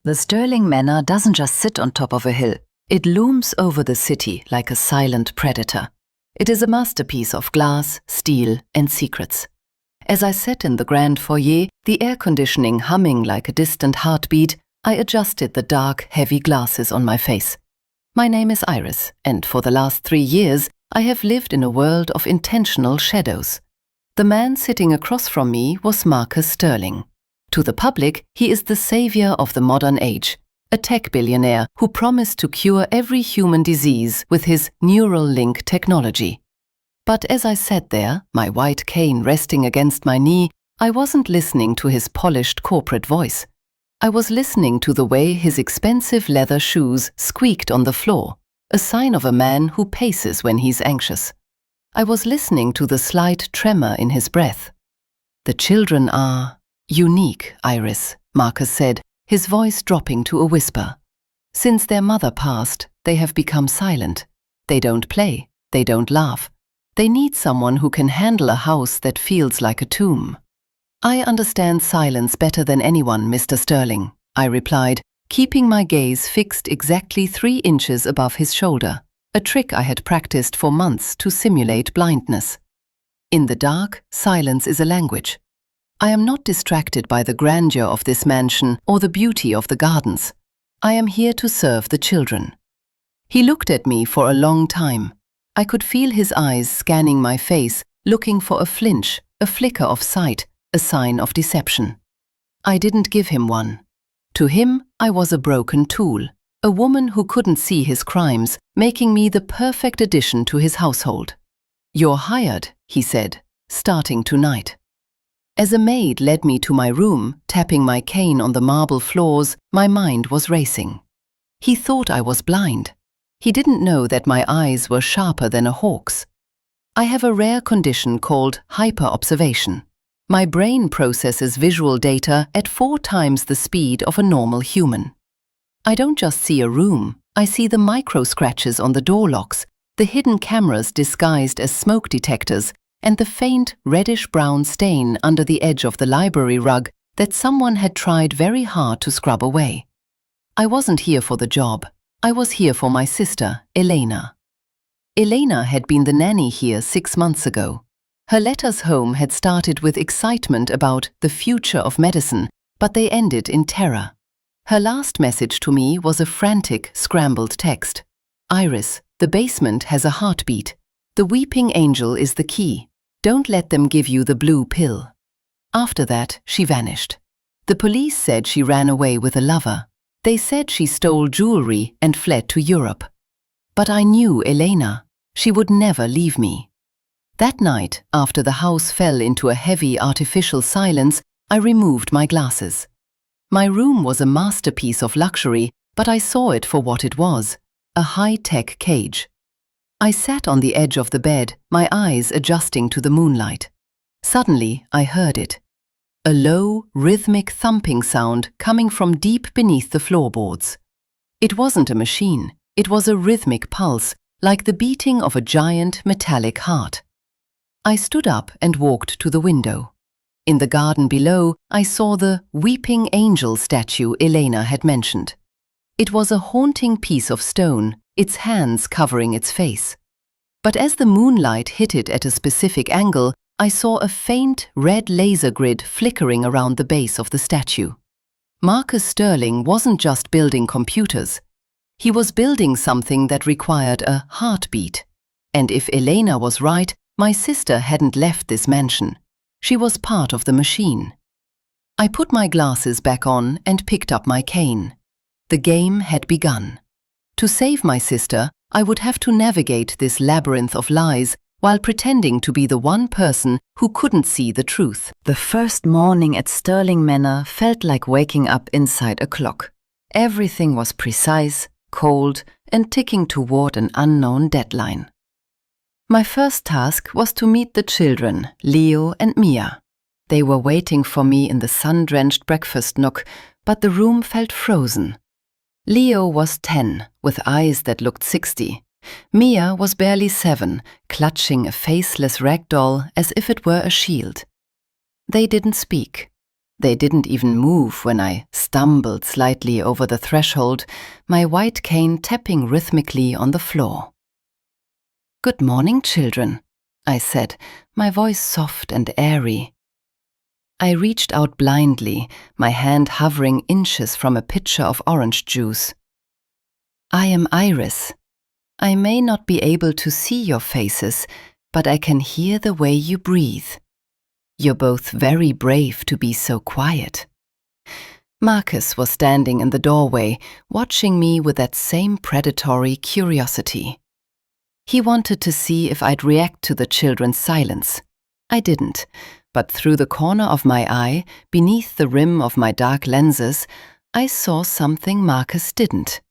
The Sterling Manor doesn't just sit on top of a hill. It looms over the city like a silent predator. It is a masterpiece of glass, steel, and secrets. As I sat in the grand foyer, the air conditioning humming like a distant heartbeat, I adjusted the dark, heavy glasses on my face. My name is Iris, and for the last 3 years, I have lived in a world of intentional shadows. The man sitting across from me was Marcus Sterling. To the public, he is the savior of the modern age, a tech billionaire who promised to cure every human disease with his neural link technology. But as I sat there, my white cane resting against my knee, I wasn't listening to his polished corporate voice. I was listening to the way his expensive leather shoes squeaked on the floor, a sign of a man who paces when he's anxious. I was listening to the slight tremor in his breath. "The children are unique, Iris," Marcus said, his voice dropping to a whisper. "Since their mother passed, they have become silent. They don't play, they don't laugh. They need someone who can handle a house that feels like a tomb." "I understand silence better than anyone, Mr. Sterling," I replied, keeping my gaze fixed exactly 3 inches above his shoulder, a trick I had practiced for months to simulate blindness. "In the dark, silence is a language. I am not distracted by the grandeur of this mansion or the beauty of the gardens. I am here to serve the children." He looked at me for a long time. I could feel his eyes scanning my face, looking for a flinch, a flicker of sight, a sign of deception. I didn't give him one. To him, I was a broken tool, a woman who couldn't see his crimes, making me the perfect addition to his household. "You're hired," he said, "starting tonight." As a maid led me to my room, tapping my cane on the marble floors, my mind was racing. He thought I was blind. He didn't know that my eyes were sharper than a hawk's. I have a rare condition called hyper-observation. My brain processes visual data at 4 times the speed of a normal human. I don't just see a room, I see the micro-scratches on the door locks, the hidden cameras disguised as smoke detectors, and the faint reddish-brown stain under the edge of the library rug that someone had tried very hard to scrub away. I wasn't here for the job. I was here for my sister, Elena. Elena had been the nanny here 6 months ago. Her letters home had started with excitement about the future of medicine, but they ended in terror. Her last message to me was a frantic, scrambled text. "Iris, the basement has a heartbeat. The weeping angel is the key. Don't let them give you the blue pill." After that, she vanished. The police said she ran away with a lover. They said she stole jewelry and fled to Europe. But I knew Elena. She would never leave me. That night, after the house fell into a heavy artificial silence, I removed my glasses. My room was a masterpiece of luxury, but I saw it for what it was, a high-tech cage. I sat on the edge of the bed, my eyes adjusting to the moonlight. Suddenly, I heard it. A low, rhythmic thumping sound coming from deep beneath the floorboards. It wasn't a machine. It was a rhythmic pulse, like the beating of a giant metallic heart. I stood up and walked to the window. In the garden below, I saw the weeping angel statue Elena had mentioned. It was a haunting piece of stone, its hands covering its face. But as the moonlight hit it at a specific angle, I saw a faint red laser grid flickering around the base of the statue. Marcus Sterling wasn't just building computers. He was building something that required a heartbeat. And if Elena was right, my sister hadn't left this mansion. She was part of the machine. I put my glasses back on and picked up my cane. The game had begun. To save my sister, I would have to navigate this labyrinth of lies while pretending to be the one person who couldn't see the truth. The first morning at Sterling Manor felt like waking up inside a clock. Everything was precise, cold, and ticking toward an unknown deadline. My first task was to meet the children, Leo and Mia. They were waiting for me in the sun-drenched breakfast nook, but the room felt frozen. Leo was 10, with eyes that looked 60. Mia was barely 7, clutching a faceless rag doll as if it were a shield. They didn't speak. They didn't even move when I stumbled slightly over the threshold, my white cane tapping rhythmically on the floor. "Good morning, children," I said, my voice soft and airy. I reached out blindly, my hand hovering inches from a pitcher of orange juice. "I am Iris. I may not be able to see your faces, but I can hear the way you breathe. You're both very brave to be so quiet." Marcus was standing in the doorway, watching me with that same predatory curiosity. He wanted to see if I'd react to the children's silence. I didn't, but through the corner of my eye, beneath the rim of my dark lenses, I saw something Marcus didn't.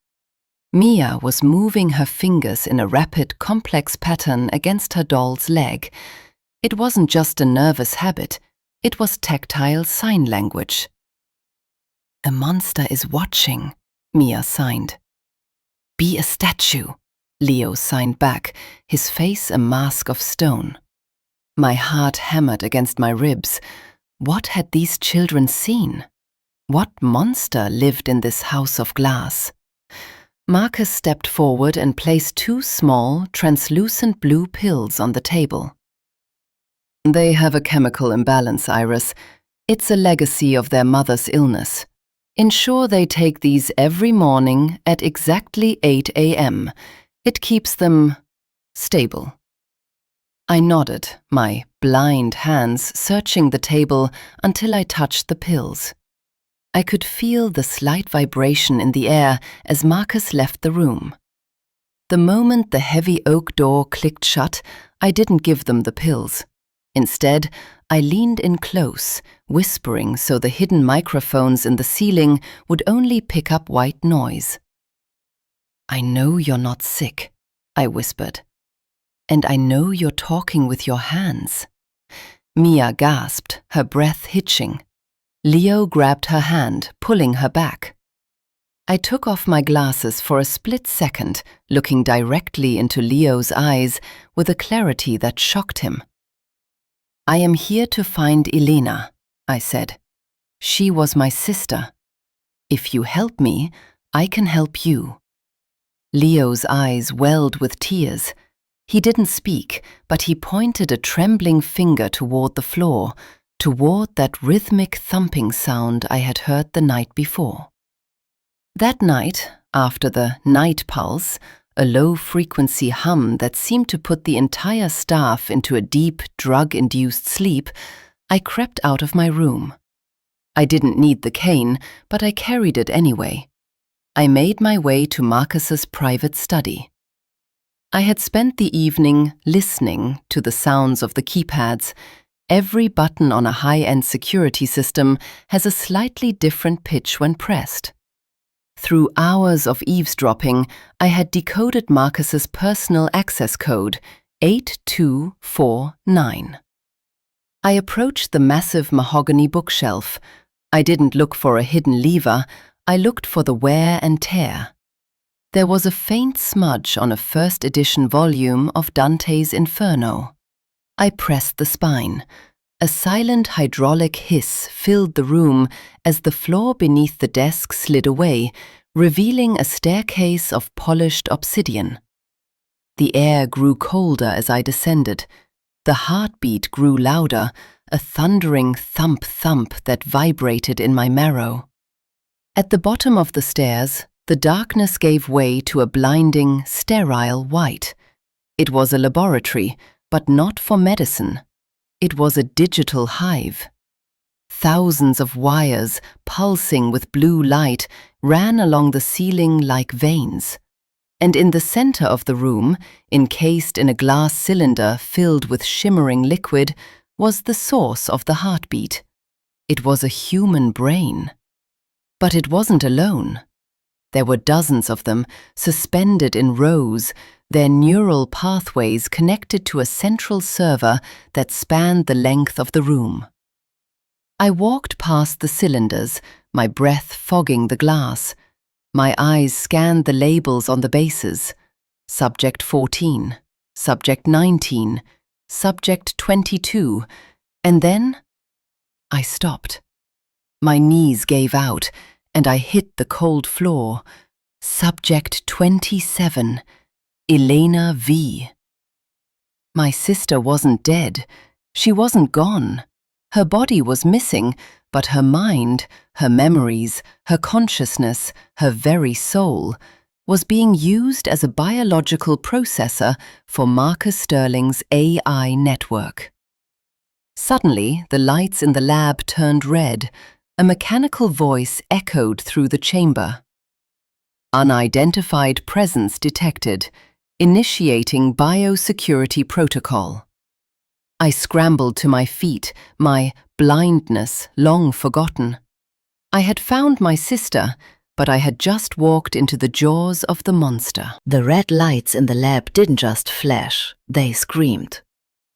Mia was moving her fingers in a rapid, complex pattern against her doll's leg. It wasn't just a nervous habit, it was tactile sign language. "A monster is watching," Mia signed. "Be a statue," Leo signed back, his face a mask of stone. My heart hammered against my ribs. What had these children seen? What monster lived in this house of glass? Marcus stepped forward and placed 2 small, translucent blue pills on the table. "They have a chemical imbalance, Iris. It's a legacy of their mother's illness. Ensure they take these every morning at exactly 8 a.m. It keeps them stable." I nodded, my blind hands searching the table until I touched the pills. I could feel the slight vibration in the air as Marcus left the room. The moment the heavy oak door clicked shut, I didn't give them the pills. Instead, I leaned in close, whispering so the hidden microphones in the ceiling would only pick up white noise. "I know you're not sick," I whispered. "And I know you're talking with your hands." Mia gasped, her breath hitching. Leo grabbed her hand, pulling her back. I took off my glasses for a split second, looking directly into Leo's eyes with a clarity that shocked him. "I am here to find Elena," I said. "She was my sister. If you help me, I can help you." Leo's eyes welled with tears. He didn't speak, but he pointed a trembling finger toward the floor, toward that rhythmic thumping sound I had heard the night before. That night, after the night pulse, a low-frequency hum that seemed to put the entire staff into a deep, drug-induced sleep, I crept out of my room. I didn't need the cane, but I carried it anyway. I made my way to Marcus's private study. I had spent the evening listening to the sounds of the keypads. Every button on a high-end security system has a slightly different pitch when pressed. Through hours of eavesdropping, I had decoded Marcus's personal access code, 8249. I approached the massive mahogany bookshelf. I didn't look for a hidden lever, I looked for the wear and tear. There was a faint smudge on a first-edition volume of Dante's Inferno. I pressed the spine. A silent hydraulic hiss filled the room as the floor beneath the desk slid away, revealing a staircase of polished obsidian. The air grew colder as I descended. The heartbeat grew louder, a thundering thump-thump that vibrated in my marrow. At the bottom of the stairs, the darkness gave way to a blinding, sterile white. It was a laboratory, but not for medicine. It was a digital hive. Thousands of wires, pulsing with blue light, ran along the ceiling like veins. And in the center of the room, encased in a glass cylinder filled with shimmering liquid, was the source of the heartbeat. It was a human brain. But it wasn't alone. There were dozens of them, suspended in rows, their neural pathways connected to a central server that spanned the length of the room. I walked past the cylinders, my breath fogging the glass. My eyes scanned the labels on the bases. Subject 14, Subject 19, Subject 22, and then I stopped. My knees gave out, and I hit the cold floor. Subject 27, Elena V. My sister wasn't dead. She wasn't gone. Her body was missing, but her mind, her memories, her consciousness, her very soul, was being used as a biological processor for Marcus Sterling's AI network. Suddenly, the lights in the lab turned red. A mechanical voice echoed through the chamber. Unidentified presence detected. Initiating biosecurity protocol. I scrambled to my feet, my blindness long forgotten. I had found my sister, but I had just walked into the jaws of the monster. The red lights in the lab didn't just flash, they screamed.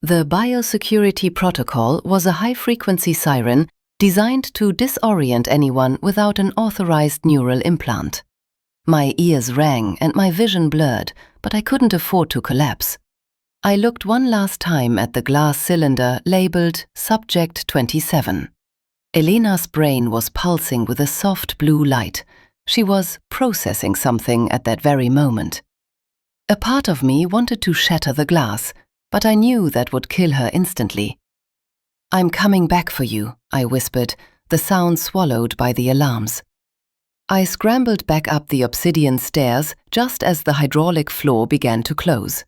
The biosecurity protocol was a high-frequency siren designed to disorient anyone without an authorized neural implant. My ears rang and my vision blurred, but I couldn't afford to collapse. I looked one last time at the glass cylinder labeled Subject 27. Elena's brain was pulsing with a soft blue light. She was processing something at that very moment. A part of me wanted to shatter the glass, but I knew that would kill her instantly. "I'm coming back for you," I whispered, the sound swallowed by the alarms. I scrambled back up the obsidian stairs just as the hydraulic floor began to close.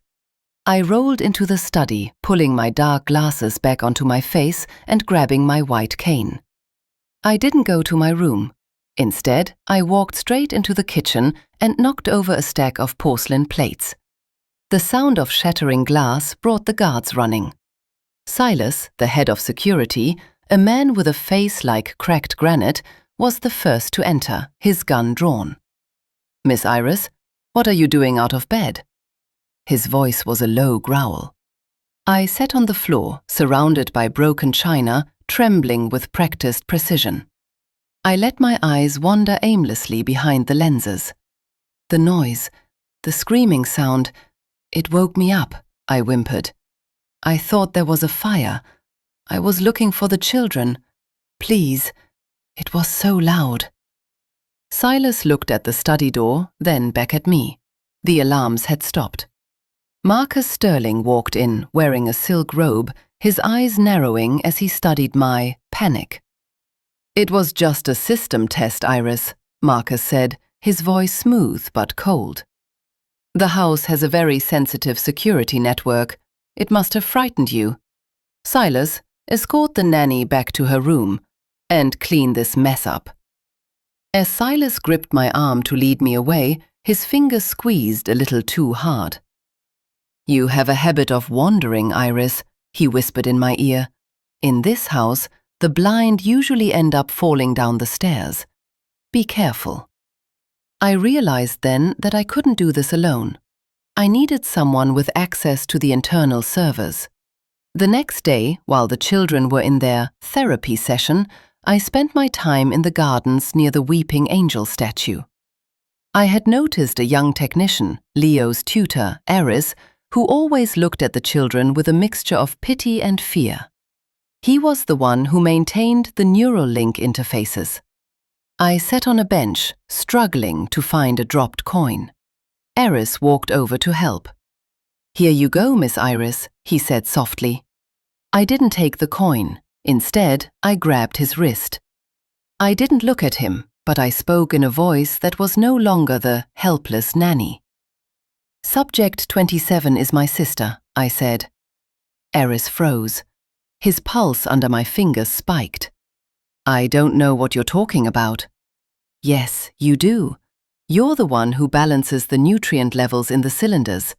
I rolled into the study, pulling my dark glasses back onto my face and grabbing my white cane. I didn't go to my room. Instead, I walked straight into the kitchen and knocked over a stack of porcelain plates. The sound of shattering glass brought the guards running. Silas, the head of security, a man with a face like cracked granite, was the first to enter, his gun drawn. "Miss Iris, what are you doing out of bed?" His voice was a low growl. I sat on the floor, surrounded by broken china, trembling with practiced precision. I let my eyes wander aimlessly behind the lenses. The noise, the screaming sound, it woke me up, I whimpered. I thought there was a fire. I was looking for the children. Please. It was so loud. Silas looked at the study door, then back at me. The alarms had stopped. Marcus Sterling walked in, wearing a silk robe, his eyes narrowing as he studied my panic. "It was just a system test, Iris," Marcus said, his voice smooth but cold. "The house has a very sensitive security network. It must have frightened you. Silas, escort the nanny back to her room and clean this mess up." As Silas gripped my arm to lead me away, his fingers squeezed a little too hard. "You have a habit of wandering, Iris," he whispered in my ear. "In this house, the blind usually end up falling down the stairs. Be careful." I realized then that I couldn't do this alone. I needed someone with access to the internal servers. The next day, while the children were in their therapy session, I spent my time in the gardens near the Weeping Angel statue. I had noticed a young technician, Leo's tutor, Eris, who always looked at the children with a mixture of pity and fear. He was the one who maintained the neural link interfaces. I sat on a bench, struggling to find a dropped coin. Eris walked over to help. "Here you go, Miss Iris," he said softly. I didn't take the coin. Instead, I grabbed his wrist. I didn't look at him, but I spoke in a voice that was no longer the helpless nanny. "Subject 27 is my sister," I said. Eris froze. His pulse under my fingers spiked. "I don't know what you're talking about." "Yes, you do. You're the one who balances the nutrient levels in the cylinders.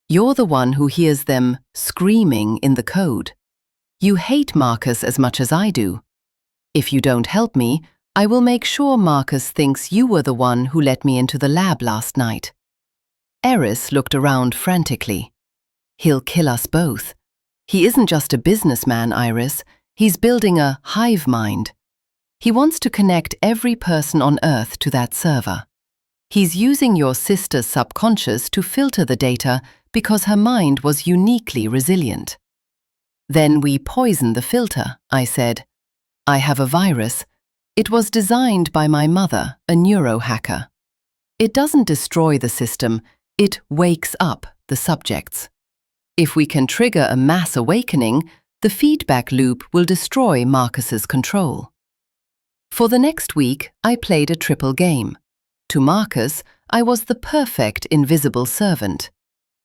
You're the one who hears them screaming in the code. You hate Marcus as much as I do. If you don't help me, I will make sure Marcus thinks you were the one who let me into the lab last night." Eris looked around frantically. "He'll kill us both. He isn't just a businessman, Iris. He's building a hive mind. He wants to connect every person on Earth to that server. He's using your sister's subconscious to filter the data because her mind was uniquely resilient." "Then we poison the filter," I said. "I have a virus. It was designed by my mother, a neurohacker. It doesn't destroy the system, it wakes up the subjects. If we can trigger a mass awakening, the feedback loop will destroy Marcus's control. For the next week, I played a triple game. To Marcus, I was the perfect invisible servant.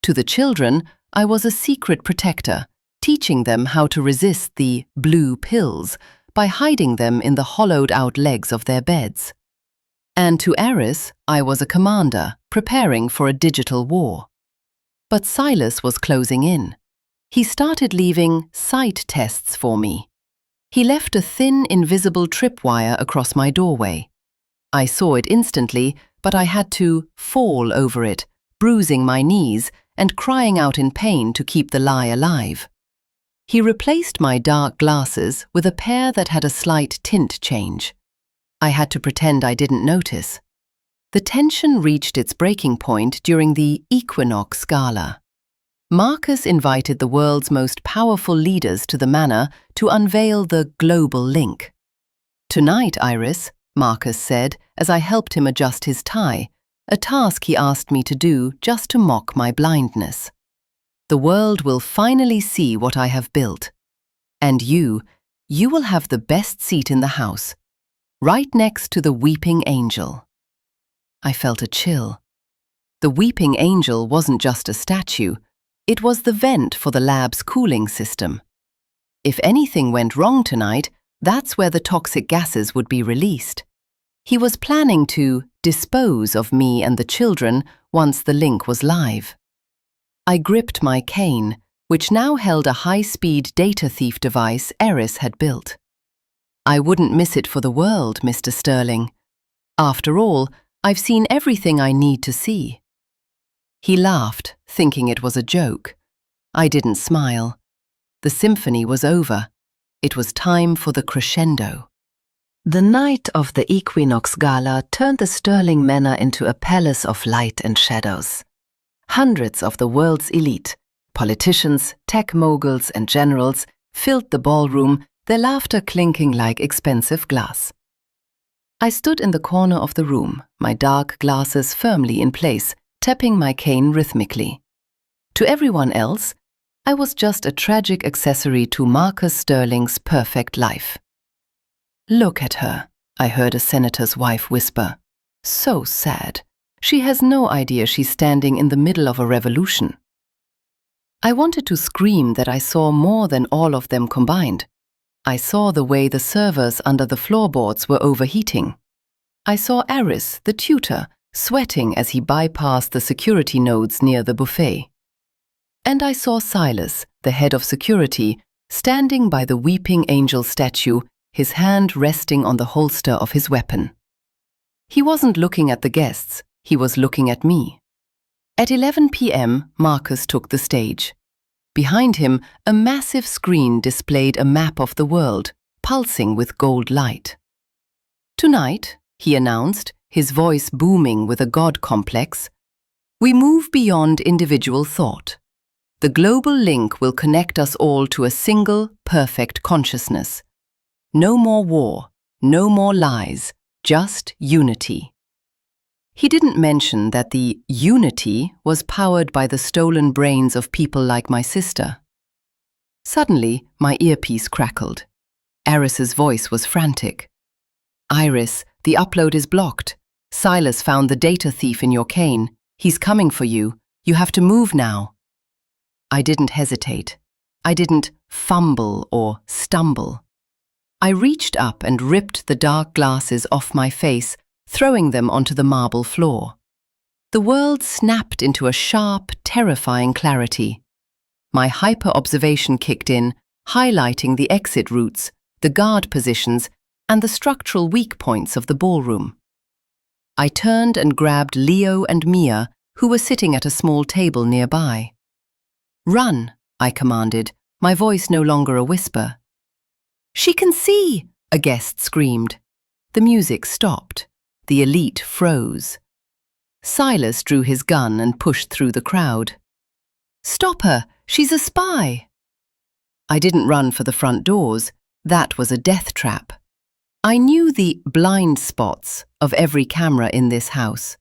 To the children, I was a secret protector, teaching them how to resist the blue pills by hiding them in the hollowed-out legs of their beds. And to Eris, I was a commander, preparing for a digital war. But Silas was closing in. He started leaving sight tests for me. He left a thin, invisible tripwire across my doorway. I saw it instantly, but I had to fall over it, bruising my knees and crying out in pain to keep the lie alive. He replaced my dark glasses with a pair that had a slight tint change. I had to pretend I didn't notice. The tension reached its breaking point during the Equinox Gala. Marcus invited the world's most powerful leaders to the manor to unveil the global link. "Tonight, Iris," Marcus said as I helped him adjust his tie, a task he asked me to do just to mock my blindness. "The world will finally see what I have built. And you will have the best seat in the house, right next to the weeping angel." I felt a chill. The weeping angel wasn't just a statue, it was the vent for the lab's cooling system. If anything went wrong tonight, that's where the toxic gases would be released. He was planning to dispose of me and the children once the link was live. I gripped my cane, which now held a high-speed data thief device Eris had built. "I wouldn't miss it for the world, Mr. Sterling. After all, I've seen everything I need to see." He laughed, thinking it was a joke. I didn't smile. The symphony was over. It was time for the crescendo. The night of the Equinox Gala turned the Sterling Manor into a palace of light and shadows. Hundreds of the world's elite, politicians, tech moguls, and generals filled the ballroom, their laughter clinking like expensive glass. I stood in the corner of the room, my dark glasses firmly in place, tapping my cane rhythmically. To everyone else, I was just a tragic accessory to Marcus Sterling's perfect life. "Look at her," I heard a senator's wife whisper. "So sad. She has no idea she's standing in the middle of a revolution." I wanted to scream that I saw more than all of them combined. I saw the way the servers under the floorboards were overheating. I saw Eris, the tutor, sweating as he bypassed the security nodes near the buffet. And I saw Silas, the head of security, standing by the weeping angel statue, his hand resting on the holster of his weapon. He wasn't looking at the guests, he was looking at me. At 11 p.m., Marcus took the stage. Behind him, a massive screen displayed a map of the world, pulsing with gold light. "Tonight," he announced, his voice booming with a god complex, "we move beyond individual thought. The global link will connect us all to a single, perfect consciousness. No more war, no more lies, just unity." He didn't mention that the unity was powered by the stolen brains of people like my sister. Suddenly, my earpiece crackled. Eris's voice was frantic. "Iris, the upload is blocked. Silas found the data thief in your cane. He's coming for you. You have to move now." I didn't hesitate. I didn't fumble or stumble. I reached up and ripped the dark glasses off my face, throwing them onto the marble floor. The world snapped into a sharp, terrifying clarity. My hyper-observation kicked in, highlighting the exit routes, the guard positions, and the structural weak points of the ballroom. I turned and grabbed Leo and Mia, who were sitting at a small table nearby. "Run," I commanded, my voice no longer a whisper. "She can see!" a guest screamed. The music stopped. The elite froze. Silas drew his gun and pushed through the crowd. "Stop her! She's a spy!" I didn't run for the front doors. That was a death trap. I knew the blind spots of every camera in this house.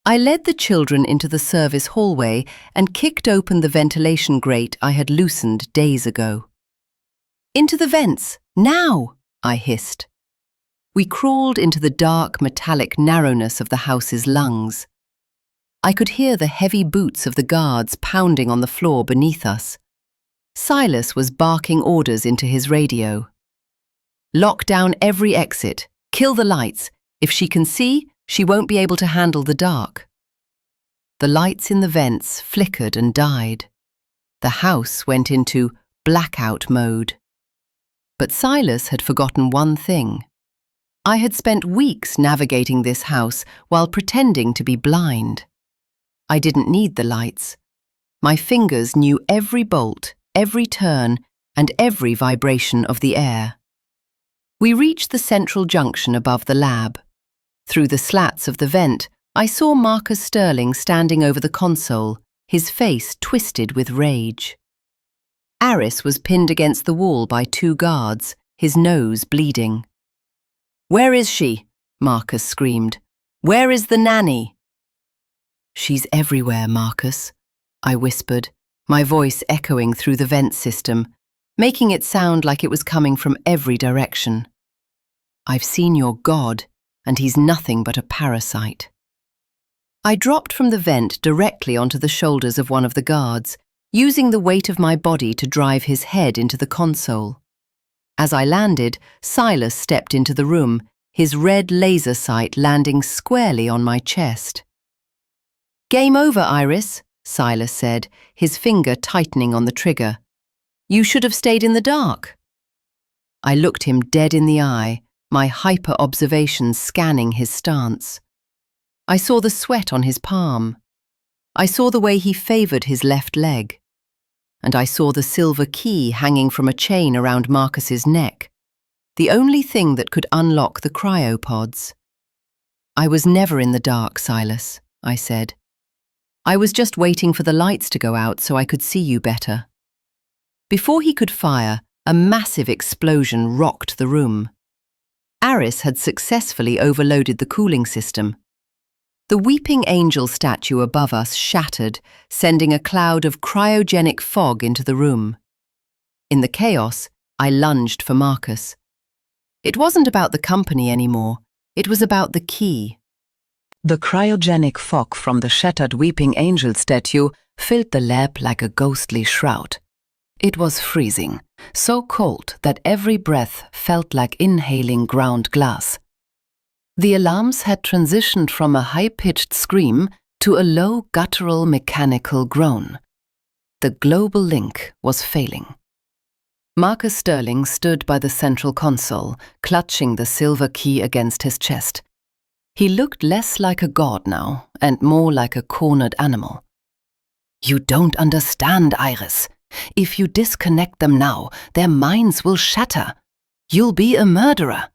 I led the children into the service hallway and kicked open the ventilation grate I had loosened days ago. "Into the vents, now!" I hissed. We crawled into the dark, metallic narrowness of the house's lungs. I could hear the heavy boots of the guards pounding on the floor beneath us. Silas was barking orders into his radio. "Lock down every exit. Kill the lights. If she can see, she won't be able to handle the dark." The lights in the vents flickered and died. The house went into blackout mode. But Silas had forgotten one thing. I had spent weeks navigating this house while pretending to be blind. I didn't need the lights. My fingers knew every bolt, every turn, and every vibration of the air. We reached the central junction above the lab. Through the slats of the vent, I saw Marcus Sterling standing over the console, his face twisted with rage. Aris was pinned against the wall by 2 guards, his nose bleeding. "Where is she?" Marcus screamed. "Where is the nanny?" "She's everywhere, Marcus," I whispered, my voice echoing through the vent system, making it sound like it was coming from every direction. "I've seen your God, and he's nothing but a parasite." I dropped from the vent directly onto the shoulders of one of the guards, using the weight of my body to drive his head into the console. As I landed, Silas stepped into the room, his red laser sight landing squarely on my chest. "Game over, Iris," Silas said, his finger tightening on the trigger. "You should have stayed in the dark." I looked him dead in the eye, my hyper-observation scanning his stance. I saw the sweat on his palm. I saw the way he favoured his left leg. And I saw the silver key hanging from a chain around Marcus's neck, the only thing that could unlock the cryopods. "I was never in the dark, Silas," I said. "I was just waiting for the lights to go out so I could see you better." Before he could fire, a massive explosion rocked the room. Aris had successfully overloaded the cooling system. The weeping angel statue above us shattered, sending a cloud of cryogenic fog into the room. In the chaos, I lunged for Marcus. It wasn't about the company anymore, it was about the key. The cryogenic fog from the shattered weeping angel statue filled the lab like a ghostly shroud. It was freezing, so cold that every breath felt like inhaling ground glass. The alarms had transitioned from a high-pitched scream to a low guttural mechanical groan. The global link was failing. Marcus Sterling stood by the central console, clutching the silver key against his chest. He looked less like a god now, and more like a cornered animal. "You don't understand, Iris. If you disconnect them now, their minds will shatter. You'll be a murderer."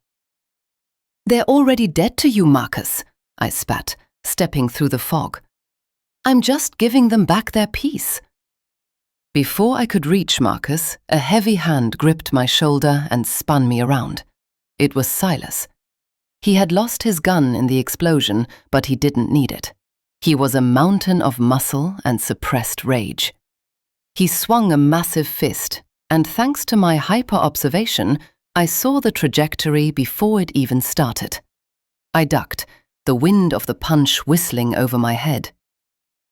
"They're already dead to you, Marcus," I spat, stepping through the fog. "I'm just giving them back their peace." Before I could reach Marcus, a heavy hand gripped my shoulder and spun me around. It was Silas. He had lost his gun in the explosion, but he didn't need it. He was a mountain of muscle and suppressed rage. He swung a massive fist, and thanks to my hyper-observation, I saw the trajectory before it even started. I ducked, the wind of the punch whistling over my head.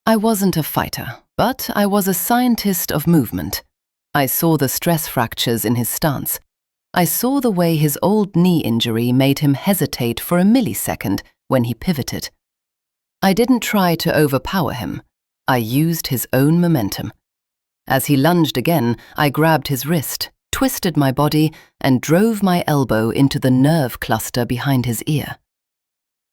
I wasn't a fighter, but I was a scientist of movement. I saw the stress fractures in his stance. I saw the way his old knee injury made him hesitate for a millisecond when he pivoted. I didn't try to overpower him. I used his own momentum. As he lunged again, I grabbed his wrist, twisted my body, and drove my elbow into the nerve cluster behind his ear.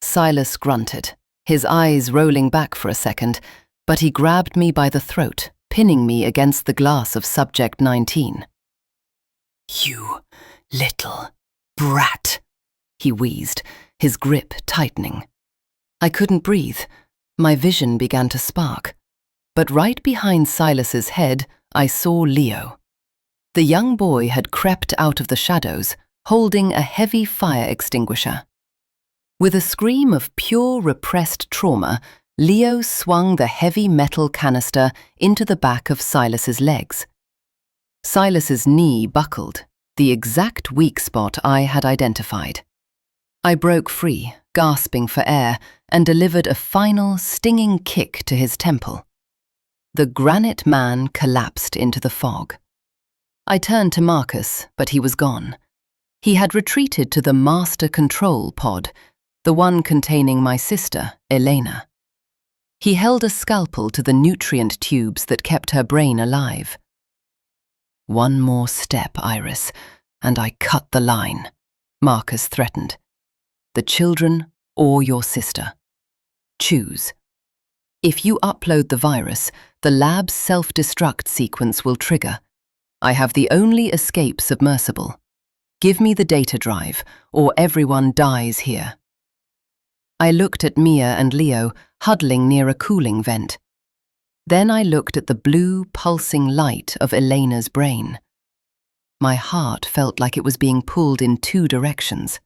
Silas grunted, his eyes rolling back for a second, but he grabbed me by the throat, pinning me against the glass of Subject 19. "You little brat," he wheezed, his grip tightening. I couldn't breathe. My vision began to spark. But right behind Silas's head, I saw Leo. The young boy had crept out of the shadows, holding a heavy fire extinguisher. With a scream of pure repressed trauma, Leo swung the heavy metal canister into the back of Silas's legs. Silas's knee buckled, the exact weak spot I had identified. I broke free, gasping for air, and delivered a final, stinging kick to his temple. The granite man collapsed into the fog. I turned to Marcus, but he was gone. He had retreated to the master control pod, the one containing my sister, Elena. He held a scalpel to the nutrient tubes that kept her brain alive. "One more step, Iris, and I cut the line," Marcus threatened. "The children or your sister. Choose. If you upload the virus, the lab's self-destruct sequence will trigger. I have the only escape submersible. Give me the data drive, or everyone dies here." I looked at Mia and Leo, huddling near a cooling vent. Then I looked at the blue, pulsing light of Elena's brain. My heart felt like it was being pulled in two directions.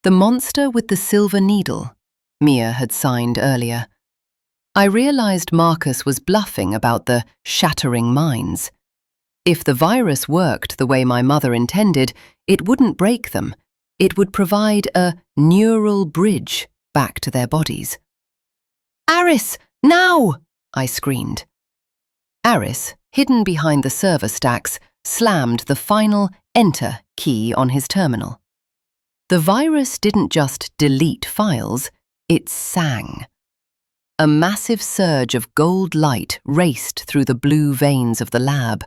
The monster with the silver needle, Mia had signed earlier. I realized Marcus was bluffing about the shattering minds. If the virus worked the way my mother intended, it wouldn't break them. It would provide a neural bridge back to their bodies. "Aris, now!" I screamed. Aris, hidden behind the server stacks, slammed the final Enter key on his terminal. The virus didn't just delete files, it sang. A massive surge of gold light raced through the blue veins of the lab.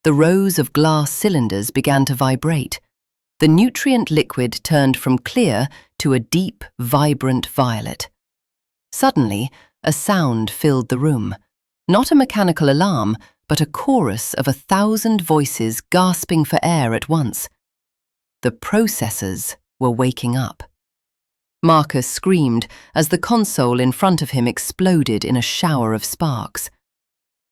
The rows of glass cylinders began to vibrate. The nutrient liquid turned from clear to a deep, vibrant violet. Suddenly, a sound filled the room. Not a mechanical alarm, but a chorus of 1,000 voices gasping for air at once. The processors were waking up. Marcus screamed as the console in front of him exploded in a shower of sparks.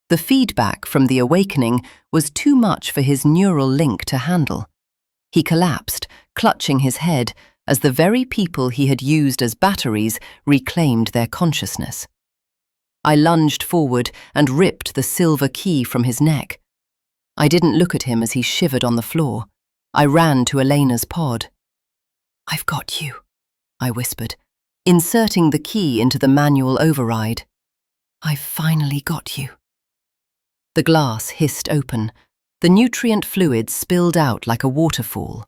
The feedback from the awakening was too much for his neural link to handle. He collapsed, clutching his head, as the very people he had used as batteries reclaimed their consciousness. I lunged forward and ripped the silver key from his neck. I didn't look at him as he shivered on the floor. I ran to Elena's pod. "I've got you," I whispered, inserting the key into the manual override. "I've finally got you." The glass hissed open. The nutrient fluid spilled out like a waterfall.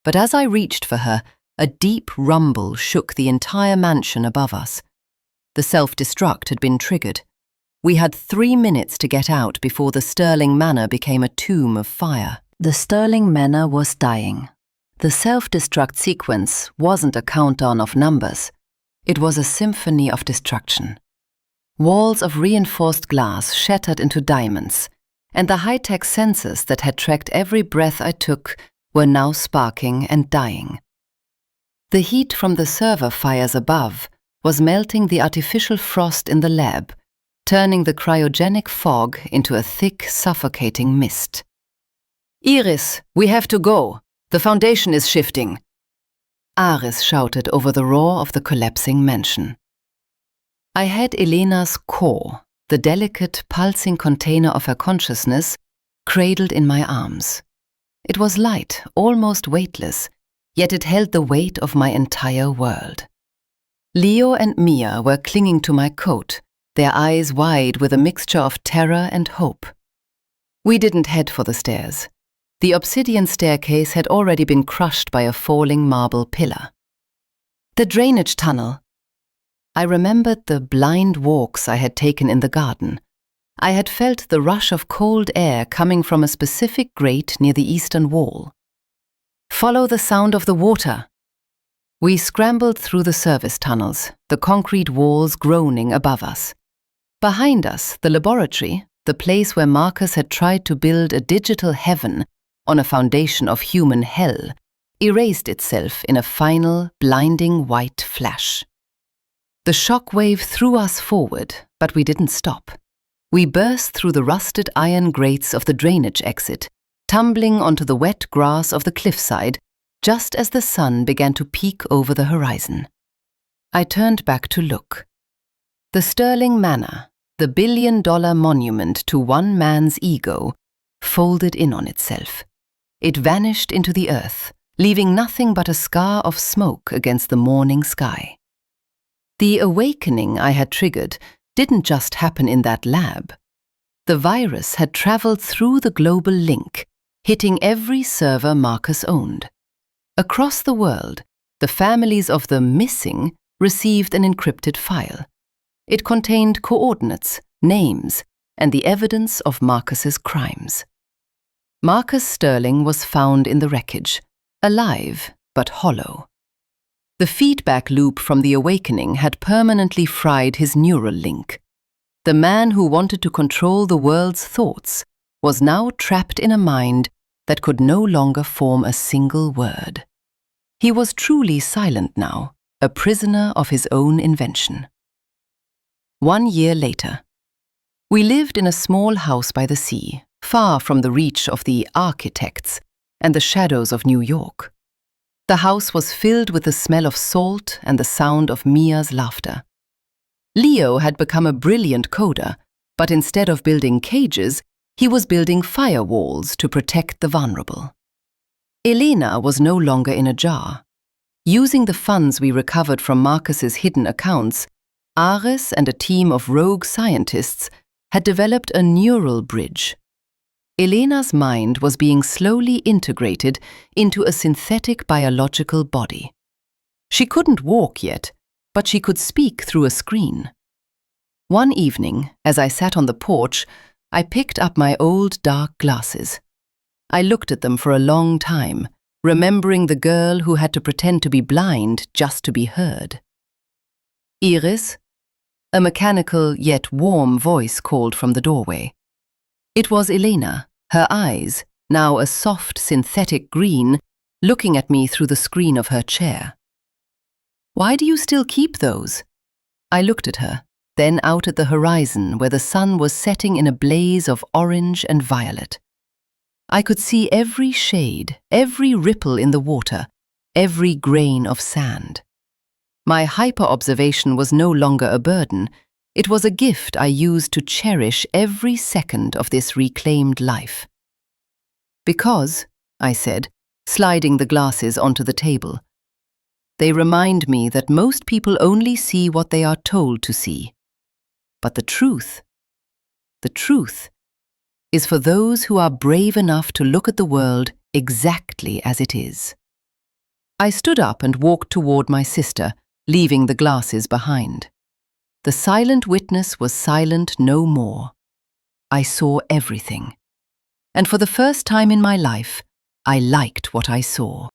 But as I reached for her, a deep rumble shook the entire mansion above us. The self-destruct had been triggered. We had 3 minutes to get out before the Sterling Manor became a tomb of fire. The Sterling Manor was dying. The self-destruct sequence wasn't a countdown of numbers. It was a symphony of destruction. Walls of reinforced glass shattered into diamonds, and the high-tech sensors that had tracked every breath I took were now sparking and dying. The heat from the server fires above was melting the artificial frost in the lab, turning the cryogenic fog into a thick, suffocating mist. "Iris, we have to go. The foundation is shifting," Aris shouted over the roar of the collapsing mansion. I had Elena's core, the delicate, pulsing container of her consciousness, cradled in my arms. It was light, almost weightless, yet it held the weight of my entire world. Leo and Mia were clinging to my coat, their eyes wide with a mixture of terror and hope. We didn't head for the stairs. The obsidian staircase had already been crushed by a falling marble pillar. The drainage tunnel. I remembered the blind walks I had taken in the garden. I had felt the rush of cold air coming from a specific grate near the eastern wall. "Follow the sound of the water." We scrambled through the service tunnels, the concrete walls groaning above us. Behind us, the laboratory, the place where Marcus had tried to build a digital heaven on a foundation of human hell, erased itself in a final, blinding white flash. The shockwave threw us forward, but we didn't stop. We burst through the rusted iron grates of the drainage exit, tumbling onto the wet grass of the cliffside just as the sun began to peek over the horizon. I turned back to look. The Sterling Manor, the billion-dollar monument to one man's ego, folded in on itself. It vanished into the earth, leaving nothing but a scar of smoke against the morning sky. The awakening I had triggered didn't just happen in that lab. The virus had traveled through the global link, hitting every server Marcus owned. Across the world, the families of the missing received an encrypted file. It contained coordinates, names, and the evidence of Marcus's crimes. Marcus Sterling was found in the wreckage, alive but hollow. The feedback loop from the awakening had permanently fried his neural link. The man who wanted to control the world's thoughts was now trapped in a mind that could no longer form a single word. He was truly silent now, a prisoner of his own invention. 1 year later, we lived in a small house by the sea, far from the reach of the architects and the shadows of New York. The house was filled with the smell of salt and the sound of Mia's laughter. Leo had become a brilliant coder, but instead of building cages, he was building firewalls to protect the vulnerable. Elena was no longer in a jar. Using the funds we recovered from Marcus's hidden accounts, Ares and a team of rogue scientists had developed a neural bridge. Elena's mind was being slowly integrated into a synthetic biological body. She couldn't walk yet, but she could speak through a screen. One evening, as I sat on the porch, I picked up my old dark glasses. I looked at them for a long time, remembering the girl who had to pretend to be blind just to be heard. Iris? A mechanical yet warm voice called from the doorway. It was Elena, her eyes, now a soft synthetic green, looking at me through the screen of her chair. "Why do you still keep those?" I looked at her, then out at the horizon where the sun was setting in a blaze of orange and violet. I could see every shade, every ripple in the water, every grain of sand. My hyper-observation was no longer a burden. It was a gift I used to cherish every second of this reclaimed life. "Because," I said, sliding the glasses onto the table, "they remind me that most people only see what they are told to see. But the truth is for those who are brave enough to look at the world exactly as it is." I stood up and walked toward my sister, leaving the glasses behind. The silent witness was silent no more. I saw everything. And for the first time in my life, I liked what I saw.